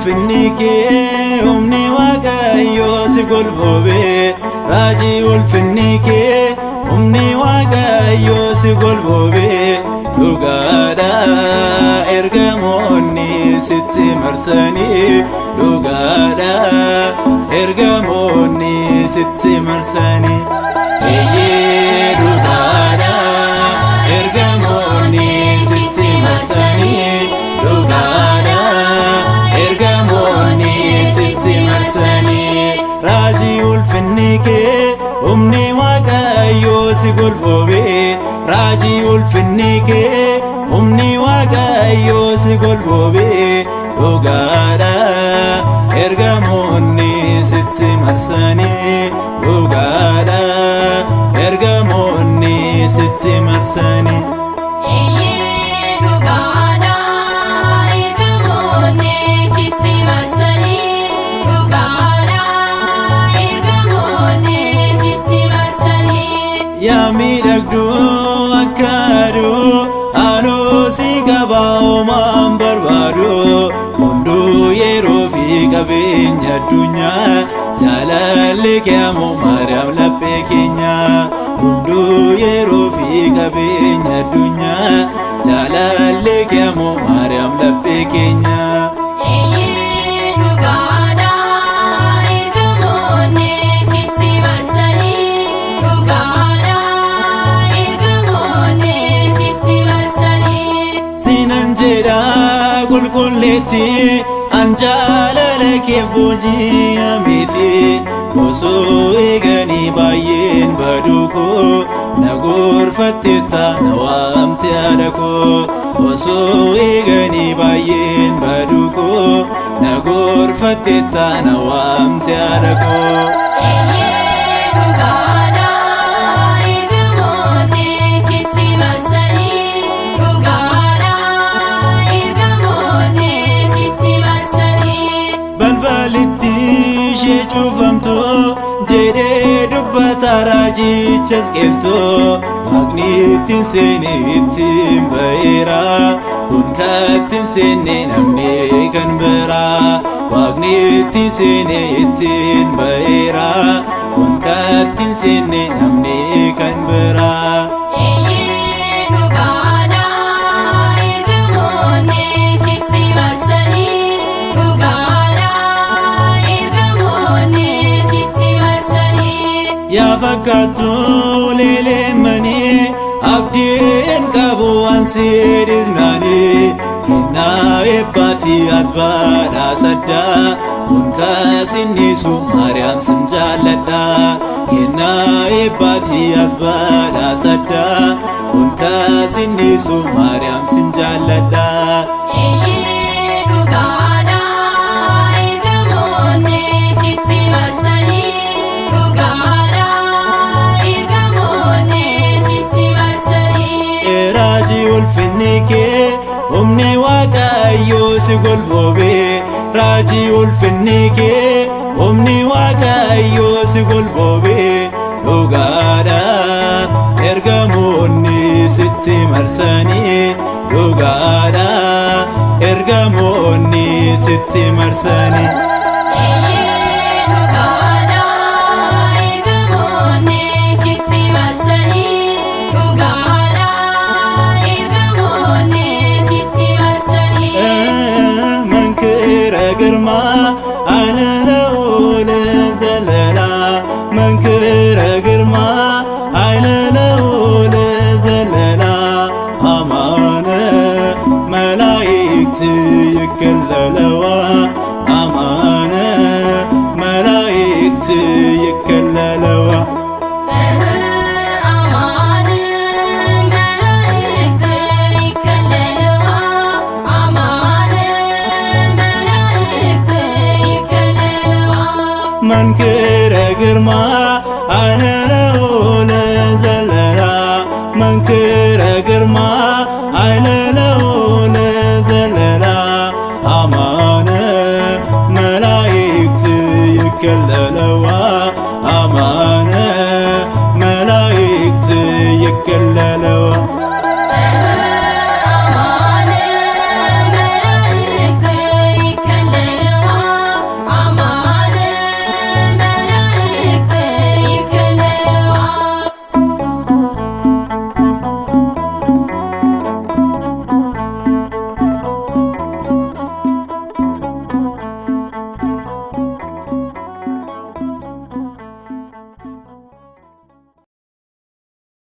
ulfinni kee humni Waaqayyoo si golboobe raajii ulfinni kee humni Waaqayyoo si golboobe dhugaadha ergamoonni sitti marsanii dhugaadha ergamoonni sitti marsanii dhugaadha ergamoonni sitti marsanii dhugaadha ergamoonni sitti marsanii raajii ulfinni kee humni Waaqayyoo si golboobe raajii ulfinni kee humni Waaqayyoo si golboobe dhugaadha ergamoonni sitti marsanii dhugaadha ergamoonni sitti marsanii yaa miidhagduu akka aduu anuu si qabaa homaan barbaadu hunduu yeroo fi qabeenya addunyaa jaalalli kee ammoo Maariyaam laphee keenya hunduu yeroo fi qabeenya addunyaa jaalalli kee ammoo Maariyaam laphee keenya qulqulleetti an jaalala kee booji'a miti osoo eeganii baay'een baduu koo na gorfattetta na waamte haadha koo osoo eeganii baay'een baduu koo na gorfattetta na waamte haadha koo cufamtu jedhee dubbata raajichas qeeltu waaqni ittiin seene ittiin ba'eera kun kattiin seenne namni kan biraa waaqni ittiin seene ittiin ba'eera kun kattiin seenne namni kan biraa yaa fakkaattu leeleemmanii abdiin qabu waan si dhiisnaanii kennaa eebbaati ati badhaadhaa kun kaasinnisu Maariyaam sin jaalladha kennaa eebbaati ati badhaadhaa kun kaasinnisu Maariyaam sin jaalladha ulfinni kee humni Waaqayyoo si golboobe raajii ulfinni kee humni Waaqayyoo si golboobe dhugaadha ergamoonni sitti marsanii dhugaadha ergamoonni sitti marsanii ግርማ አይለለውለ ዘለላ መንክረ ግርማ አይለለውለ ዘለላ አማነ መላእክት ይከለለዋ አማነ መላእክት ይከለለዋ መንክረ ግርማ አይለለውለ ዘለላ መንክረ ግርማ አይለለውለ ዘለላ አማነ መላእክት ይከለለዋ